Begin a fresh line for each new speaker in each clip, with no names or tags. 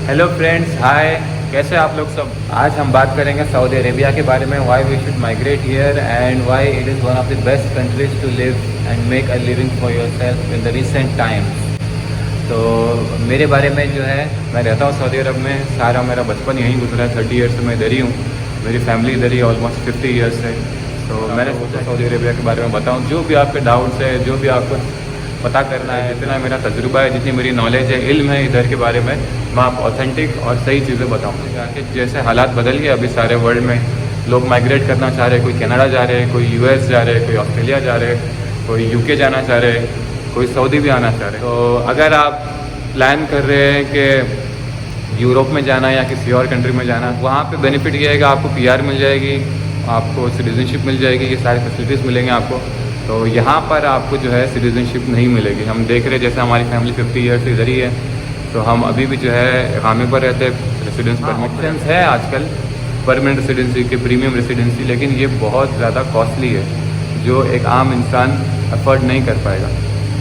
Hello friends, हाय। कैसे आप लोग सब। आज हम बात करेंगे सऊदी अरेबिया के बारे में, why we should migrate here and why it is one of the best countries to live and make a living for yourself in the recent times. तो मेरे बारे में जो है, मैं रहता हूँ सऊदी अरब में। सारा मेरा बचपन यहीं गुजरा है। 30 ईयर्स से मैं इधर ही हूँ। मेरी फैमिली इधर ही ऑलमोस्ट 50 ईयर्स से। तो मैंने सोचा सऊदी अरेबिया के बारे में बताऊँ, जो भी आपके डाउट्स है, जो भी आपको पता करना है, जितना मेरा तजुर्बा है, जितनी मेरी नॉलेज है, इल्म है इधर के बारे में, मैं आपको ऑथेंटिक और सही चीज़ें बताऊँगा। जाके जैसे हालात बदल गए अभी सारे वर्ल्ड में, लोग माइग्रेट करना चाह रहे हैं। कोई कनाडा जा रहे हैं, कोई यूएस जा रहे हैं, कोई ऑस्ट्रेलिया जा रहे हैं, कोई यूके जाना चाह रहे हैं, कोई सऊदी भी आना चाह रहे हैं। तो अगर आप प्लान कर रहे हैं कि यूरोप में जाना या किसी और कंट्री में जाना, वहाँ पे बेनिफिट ये है कि आपको पीआर मिल जाएगी, आपको सिटीजनशिप मिल जाएगी, ये सारी फैसिलिटीज़ मिलेंगे आपको। तो यहाँ पर आपको जो है सिटीजनशिप नहीं मिलेगी। हम देख रहे हैं जैसे हमारी फैमिली 50 ईयर्स से इधर ही है, तो हम अभी भी जो है इकामे पर रहते हैं। रेसिडेंस परमिट ऑप्शंस है आजकल, परमानेंट रेसिडेंसी के, प्रीमियम रेसिडेंसी, लेकिन ये बहुत ज़्यादा कॉस्टली है, जो एक आम इंसान अफोर्ड नहीं कर पाएगा।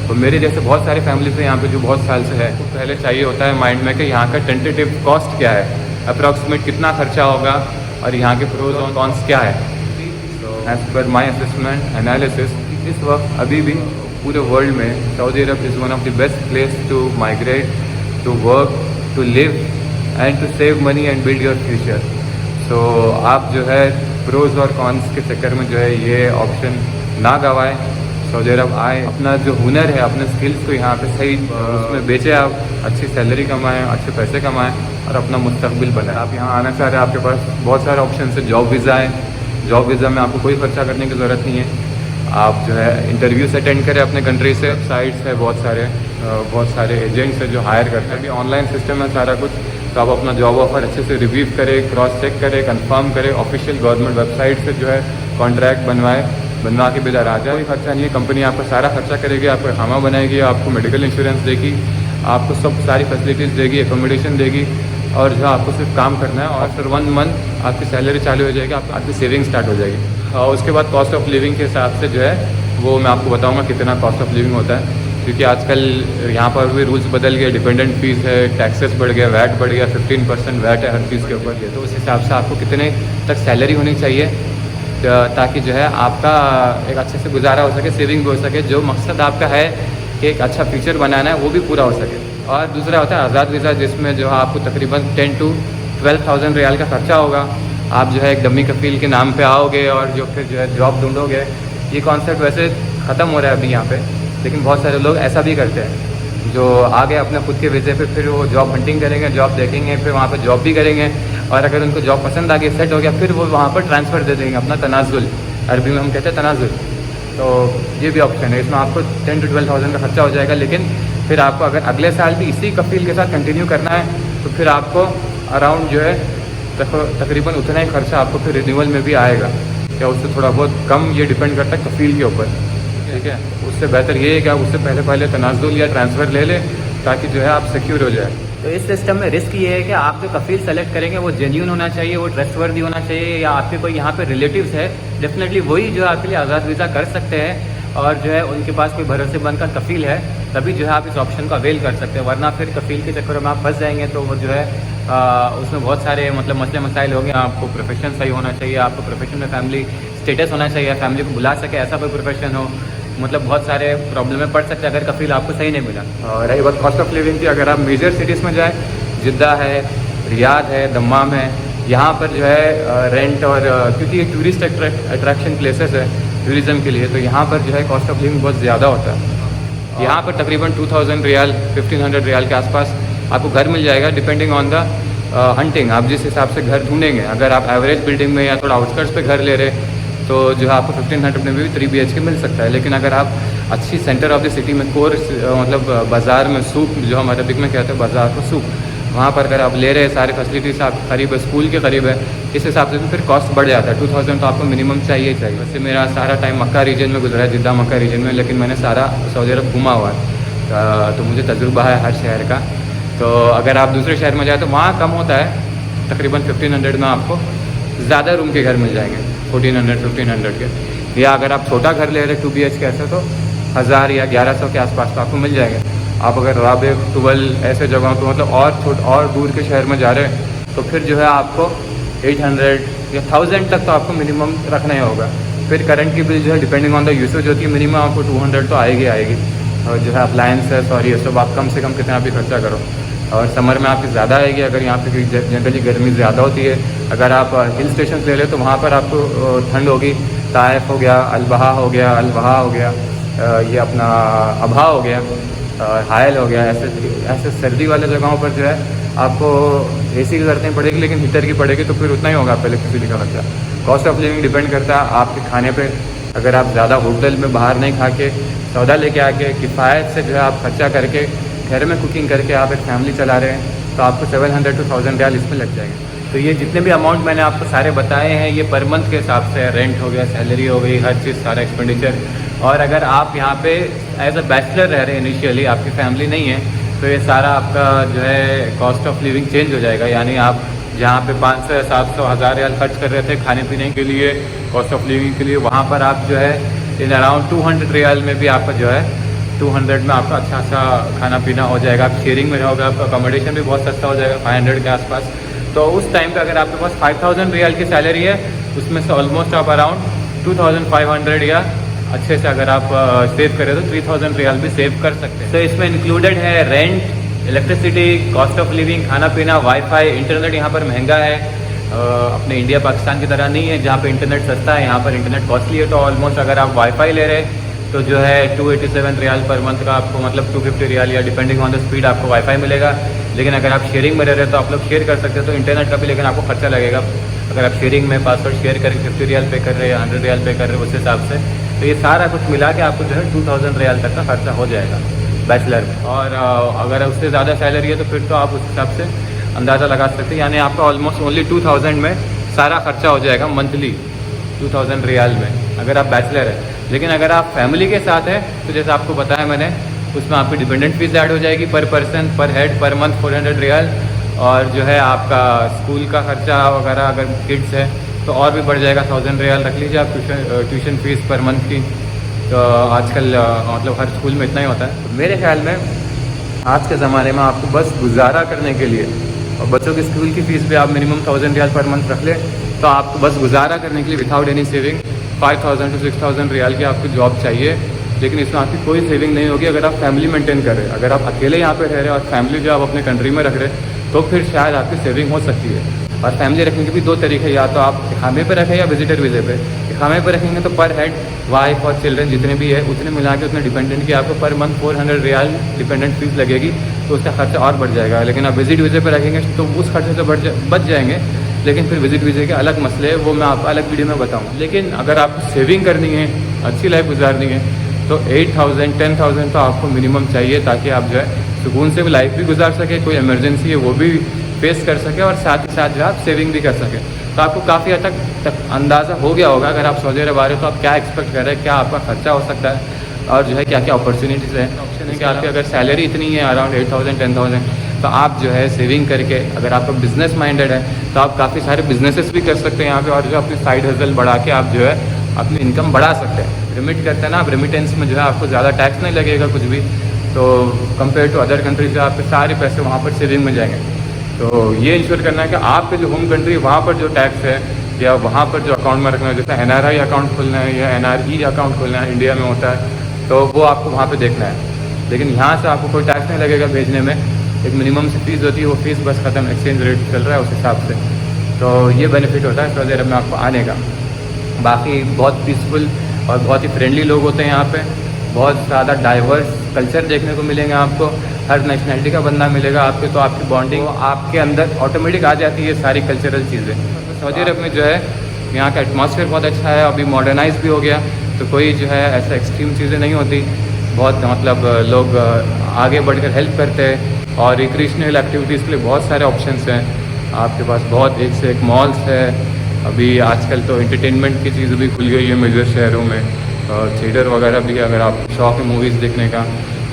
तो मेरे जैसे बहुत सारी फैमिलीज है यहाँ पे जो बहुत साल से है, तो पहले चाहिए होता है माइंड में कि यहाँ का टेंटेटिव कॉस्ट क्या है, अप्रॉक्सीमेट कितना खर्चा होगा और यहाँ के प्रोज और कॉन्स क्या है। तो एज पर माई असेसमेंट एनालिसिस, इस वक्त अभी भी पूरे वर्ल्ड में Saudi Arab is one of the best place to migrate, to work, to live and to save money and build your future. So आप जो है प्रोज और कॉन्स के चक्कर में जो है ये ऑप्शन ना गवाएं, सऊदी अरब आए, अपना जो हुनर है, अपने स्किल्स को यहाँ पे सही उसमें बेचें, आप अच्छी सैलरी कमाएं, अच्छे पैसे कमाएं और अपना मुस्तकबिल बनाएं। आप यहाँ आना चाह रहे हैं, आपके पास बहुत सारे ऑप्शन है। जॉब वीज़ा है, जॉब वीज़ा में आपको कोई खर्चा करने की ज़रूरत नहीं है। आप जो है इंटरव्यूज अटेंड करें अपने कंट्री से, साइट्स है बहुत सारे एजेंट्स हैं जो हायर करते हैं। अभी ऑनलाइन सिस्टम है सारा कुछ, तो आप अपना जॉब ऑफर अच्छे से रिव्यू करें, क्रॉस चेक करें, कंफर्म करें, ऑफिशियल गवर्नमेंट वेबसाइट से जो है कॉन्ट्रैक्ट बनवा के बेदार आ जाए। कोई खर्चा नहीं है, कंपनी आपका सारा खर्चा करेगी, आपको खामा बनाएगी, आपको मेडिकल इंश्योरेंस देगी, आपको सब सारी फैसिलिटीज़ देगी, एकोमोडेशन देगी, और जो आपको सिर्फ काम करना है। और फिर 1 मंथ आपकी सैलरी चालू हो जाएगी, आपकी सेविंग स्टार्ट हो जाएगी। और उसके बाद कॉस्ट ऑफ लिविंग के हिसाब से जो है वो मैं आपको बताऊंगा कितना कॉस्ट ऑफ लिविंग होता है, क्योंकि आजकल यहाँ पर भी रूल्स बदल गए, डिपेंडेंट फीस है, टैक्सेस बढ़ गया, वैट बढ़ गया, 15% वैट है हर चीज़ के ऊपर। तो उस हिसाब से आपको कितने तक सैलरी होनी चाहिए ताकि जो है आपका एक अच्छे से गुजारा हो सके, सेविंग भी हो सके, जो मकसद आपका है कि एक अच्छा फ्यूचर बनाना है वो भी पूरा हो सके। और दूसरा होता है आज़ाद वीज़ा, जिसमें जो है आपको तकरीबन 10 to 12,000 रियाल का खर्चा होगा। आप जो है एक डमी कफील के नाम पे आओगे और जो फिर जो है जॉब ढूंढोगे। ये कॉन्सेप्ट वैसे ख़त्म हो रहा है अभी यहाँ पे, लेकिन बहुत सारे लोग ऐसा भी करते हैं जो आगे अपने खुद के वीज़े पे फिर वो जॉब हंटिंग करेंगे, जॉब देखेंगे, फिर वहाँ पे जॉब भी करेंगे, और अगर उनको जॉब पसंद आ गई, सेट हो गया, फिर वो वहाँ पर ट्रांसफ़र दे देंगे, अपना तनाजुल, अरबी में हम कहते हैं तनाजुल। तो ये भी ऑप्शन है, इसमें आपको 10 to 12,000 का खर्चा हो जाएगा। लेकिन फिर आपको अगर अगले साल भी इसी कफील के साथ कंटिन्यू करना है तो फिर आपको अराउंड जो है तकरीबन उतना ही खर्चा आपको फिर रिन्यूअल में भी आएगा, या उससे थोड़ा बहुत कम, ये डिपेंड करता है कफील के ऊपर। ठीक है, उससे बेहतर ये है कि आप उससे पहले तनाजुल या ट्रांसफ़र ले लें, ताकि जो है आप सिक्योर हो जाए। तो इस सिस्टम में रिस्क ये है कि आप जो कफील सेलेक्ट करेंगे वो जेन्यून होना चाहिए, वो ट्रस्टवर्दी होना चाहिए, या आपके कोई यहाँ पे रिलेटिव्स है, डेफिनेटली वही जो है आपके लिए आज़ाद वीज़ा कर सकते हैं, और जो है उनके पास कोई भरोसेमंद का कफील है, तभी जो है आप इस ऑप्शन का अवेल कर सकते हैं। वरना फिर कफील के चक्कर में आप फंस जाएंगे, तो वो जो है उसमें बहुत सारे मतलब मसले मसाइल होंगे। आपको प्रोफेशन सही होना चाहिए, आपको प्रोफेशन में फैमिली स्टेटस होना चाहिए, फैमिली को बुला सके ऐसा कोई प्रोफेशन हो, मतलब बहुत सारे प्रॉब्लम में पड़ सकते हैं अगर कफील आपको सही नहीं मिला। और रही बात कॉस्ट ऑफ लिविंग की, अगर आप मेजर सिटीज़ में जाएँ, जिद्दा है, रियाद है, दम्माम है, यहाँ पर जो है रेंट और क्योंकि ये टूरिस्ट अट्रैक्शन प्लेसेस है टूरिज़म के लिए, तो यहाँ पर जो है कॉस्ट ऑफ लिविंग बहुत ज़्यादा होता है। यहाँ पर तकरीबन 2,000 रियाल 1,500 रियाल के आसपास आपको घर मिल जाएगा, डिपेंडिंग ऑन द हंटिंग, आप जिस हिसाब से घर ढूंढेंगे। अगर आप एवरेज बिल्डिंग में या थोड़ा आउटस्कर्ट्स पे घर ले रहे तो जो है आपको 1,500 में भी 3 BHK मिल सकता है। लेकिन अगर आप अच्छी सेंटर ऑफ द सिटी में, कोर मतलब बाज़ार में, सूक जो हम अरबिक में कहते हैं बाज़ार को सूक, वहाँ पर अगर आप ले रहे हैं सारे फैसिलिटीज़ आप करीब है, स्कूल के करीब है, इस हिसाब से फिर कॉस्ट बढ़ जाता है। 2,000 तो आपको मिनिमम चाहिए ही चाहिए। वैसे मेरा सारा टाइम मक्का रीजन में गुजरा है, जिद्दा मक्का रीजन में, लेकिन मैंने सारा सऊदी अरब घुमा हुआ है, तो मुझे तजुर्बा है हर शहर का। तो अगर आप दूसरे शहर में जाए तो वहाँ कम होता है, तकरीबन 1,500 में आपको ज़्यादा रूम के घर मिल जाएंगे, 1,400-1,500 के। या अगर आप छोटा घर ले रहे 2 BHK ऐसे, तो 1,000 या 1,100 के आसपास तो आपको मिल जाएगा। आप अगर राबिक, टुबल ऐसे जगहों पे मतलब और दूर के शहर में जा रहे हैं तो फिर जो है आपको 800 या 1000 तक तो आपको मिनिमम रखना ही होगा। फिर करंट की बिल जो है डिपेंडिंग ऑन द यूसेज होती है, मिनिमम आपको 200 तो आएगी। और जो है अप्लायंसेस और ये सब आप कम से कम कितना भी खर्चा करो। और समर में आपकी ज़्यादा आएगी अगर यहाँ पे जनरली गर्मी ज़्यादा होती है। अगर आप हिल स्टेशन ले लें तो वहाँ पर आपको ठंड होगी। ताइफ हो गया, अलबहा हो गया, ये अपना अबहा हो गया, हायल हो गया, ऐसे सर्दी वाले जगहों पर जो है आपको एसी की ज़रूरत नहीं पड़ेगी, लेकिन हीटर की पड़ेगी तो फिर उतना ही होगा आपका इलेक्ट्रिसिटी का खर्चा। कॉस्ट ऑफ लिविंग डिपेंड करता है आपके खाने पे। अगर आप ज़्यादा होटल में बाहर नहीं खा के सौदा लेके आके किफ़ायत से जो है आप खर्चा करके घर में कुकिंग करके आप एक फैमिली चला रहे हैं तो आपको 700 to 1000 रियाल इसमें लग जाएगा। तो ये जितने भी अमाउंट मैंने आपको सारे बताए हैं ये पर मंथ के हिसाब से, रेंट हो गया, सैलरी हो गई, हर चीज़, सारा एक्सपेंडिचर। और अगर आप यहाँ पे एज अ बैचलर रह रहे हैं इनिशियली, आपकी फैमिली नहीं है, तो ये सारा आपका जो है कॉस्ट ऑफ लिविंग चेंज हो जाएगा। यानी आप जहाँ पे 500 या 700 1000 रियाल खर्च कर रहे थे खाने पीने के लिए, कॉस्ट ऑफ लिविंग के लिए, वहाँ पर आप जो है इन अराउंड 200 रियाल में भी आपका जो है 200 में आपका अच्छा सा खाना पीना हो जाएगा। आप शेयरिंग में रहोगे, आपका अकोमोडेशन भी बहुत सस्ता हो जाएगा 500 के आसपास। तो उस टाइम पे अगर आपके पास 5000 रियाल की सैलरी है उसमें से ऑलमोस्ट आप अराउंड 2500 या अच्छे से अगर आप सेव करें तो 3000 रियाल भी सेव कर सकते हैं। तो इसमें इंक्लूडेड है rent, electricity, cost of living, खाना पीना, वाईफाई, इंटरनेट। यहाँ पर महंगा है, अपने इंडिया पाकिस्तान की तरह नहीं है जहाँ पे इंटरनेट सस्ता है, यहाँ पर इंटरनेट कॉस्टली है। तो ऑलमोस्ट अगर आप वाईफाई ले रहे हैं तो जो है 287 रियाल पर मंथ का आपको, मतलब 250 रियाल या डिपेंडिंग ऑन द स्पीड आपको वाईफाई मिलेगा। लेकिन अगर आप शेयरिंग में रह रहे हैं तो आप लोग शेयर कर सकते हैं तो इंटरनेट का भी, लेकिन आपको खर्चा लगेगा। अगर आप शेयरिंग में पासवर्ड शेयर करके 50 रियाल पे कर रहे हैं या 100 रियाल पे कर रहे हैं उस हिसाब से, तो ये सारा कुछ मिला के आपको जो है 2000 रियाल तक का खर्चा हो जाएगा बैचलर में। और अगर उससे ज़्यादा सैलरी है तो फिर तो आप उस हिसाब से अंदाज़ा लगा सकते हैं। यानी आपका ऑलमोस्ट ओनली 2000 में सारा खर्चा हो जाएगा मंथली, 2000 रियाल में अगर आप बैचलर है। लेकिन अगर आप फैमिली के साथ हैं तो जैसे आपको बताया मैंने, उसमें आपकी डिपेंडेंट फीस ऐड हो जाएगी पर पर्सन, पर हेड, पर मंथ 400 रियाल। और जो है आपका स्कूल का खर्चा वगैरह अगर किड्स है तो और भी बढ़ जाएगा, 1000 रियाल रख लीजिए आप ट्यूशन फीस पर मंथ की। तो आजकल मतलब हर स्कूल में इतना ही होता है। तो मेरे ख्याल में आज के ज़माने में आपको बस गुजारा करने के लिए, और बच्चों की स्कूल की फ़ीस भी आप मिनिमम 1000 रियाल पर मंथ रख लें तो आपको बस गुजारा करने के लिए without any saving 5000 to 6000 riyal की आपको जॉब चाहिए। लेकिन इसमें आपकी कोई सेविंग नहीं होगी अगर आप फैमिली मेंटेन कर रहे हैं। अगर आप अकेले यहाँ पे रह रहे हैं और फैमिली जो आप अपने कंट्री में रख रहे हैं तो फिर शायद आपकी सेविंग हो सकती है। और फैमिली रखने के भी दो तरीके, या तो आप इकामे पे रखें या विजिटर वीज़े पे। इकामे पे रखेंगे तो पर हेड वाइफ और चिल्ड्रन जितने भी है उतने मिला के उतने डिपेंडेंट की आपको per month 400 riyal dependent fees लगेगी, तो उसका खर्चा और बढ़ जाएगा। लेकिन आप विजिट वीज़े पे रखेंगे तो उस खर्चे से बच जाएंगे। लेकिन फिर विजिट वीज़े के अलग मसले है, वो मैं आपको अलग वीडियो में बताऊँ। लेकिन अगर आपको सेविंग करनी है, अच्छी लाइफ गुजारनी है तो 8000 10,000 तो आपको मिनिमम चाहिए, ताकि आप जो है सुकून से लाइफ भी गुजार सके, कोई इमरजेंसी है वो भी फेस कर सके और साथ ही साथ जो आप सेविंग भी कर सकें। तो आपको काफ़ी हद तक अंदाज़ा हो गया होगा अगर आप सऊदी अरब आ रहे हो तो आप क्या एक्सपेक्ट कर रहे हैं, क्या आपका खर्चा हो सकता है और जो है क्या क्या अपॉर्चुनिटीज़ हैं। ऑप्शन है कि आपकी अगर सैलरी इतनी है अराउंड 8000 10,000 तो आप जो है सेविंग करके, अगर आपका बिजनेस माइंडेड है तो आप काफ़ी सारे बिजनेसेस भी कर सकते हैं यहाँ पे, और जो अपनी साइड हसल बढ़ा के आप जो है अपनी इनकम बढ़ा सकते हैं। रिमिट करते हैं ना आप, रेमिटेंस में जो है आपको ज़्यादा टैक्स नहीं लगेगा कुछ भी, तो कंपेयर टू अदर कंट्रीज जो आपके सारे पैसे वहाँ पर सेविंग में जाएंगे। तो ये इंश्योर करना है कि आपके जो होम कंट्री वहाँ पर जो टैक्स है या वहाँ पर जो अकाउंट में रखना है, जैसे NRI अकाउंट खोलना है या NRE अकाउंट खोलना है इंडिया में होता है, तो वो आपको वहाँ पे देखना है। लेकिन यहाँ से आपको कोई टैक्स नहीं लगेगा भेजने में, एक मिनिमम से फीस होती है, वो फीस बस ख़त्म, एक्सचेंज रेट चल रहा है उस हिसाब से। तो ये बेनिफिट होता है सऊदी अरब में आपको आने का। बाकी बहुत पीसफुल और बहुत ही फ्रेंडली लोग होते हैं यहाँ पे, बहुत ज़्यादा डाइवर्स कल्चर देखने को मिलेंगे आपको, हर नेशनैलिटी का बंदा मिलेगा आपके, तो आपकी बॉन्डिंग आपके अंदर ऑटोमेटिक आ जाती है सारी कल्चरल चीज़ें। सऊदी अरब में जो है यहाँ का एटमॉस्फेयर बहुत अच्छा है, अभी मॉडर्नाइज भी हो गया, तो कोई जो है ऐसा एक्सट्रीम चीज़ें नहीं होती, बहुत मतलब लोग आगे बढ़कर हेल्प करते हैं। और रिक्रिएशनल एक्टिविटीज़ के लिए बहुत सारे ऑप्शंस हैं आपके पास, बहुत एक से एक मॉल्स है। अभी आजकल तो एंटरटेनमेंट की चीज़ भी खुल गई है मेजर शहरों में, और थिएटर वगैरह भी, अगर आप शौक है मूवीज़ देखने का,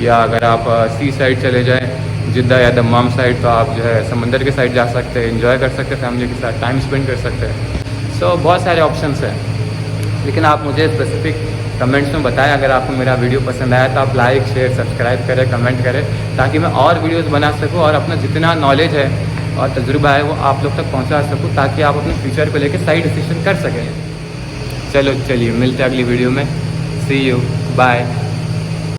या अगर आप सी साइड चले जाएँ जिद्दा या दम्माम साइड, तो आप जो है समंदर के साइड जा सकते हैं, एंजॉय कर सकते हैं, फैमिली के साथ टाइम स्पेंड कर सकते हैं। सो बहुत सारे ऑप्शंस हैं। लेकिन आप मुझे स्पेसिफिक कमेंट्स में बताएं। अगर आपको मेरा वीडियो पसंद आया तो आप लाइक शेयर सब्सक्राइब करें, कमेंट करें, ताकि मैं और वीडियोस बना सकूं और अपना जितना नॉलेज है और तजुर्बा है वो आप लोग तक पहुंचा सकूं, ताकि आप अपने फ्यूचर को लेकर सही डिसीजन कर सकें। चलिए मिलते हैं अगली वीडियो में। सी यू, बाय।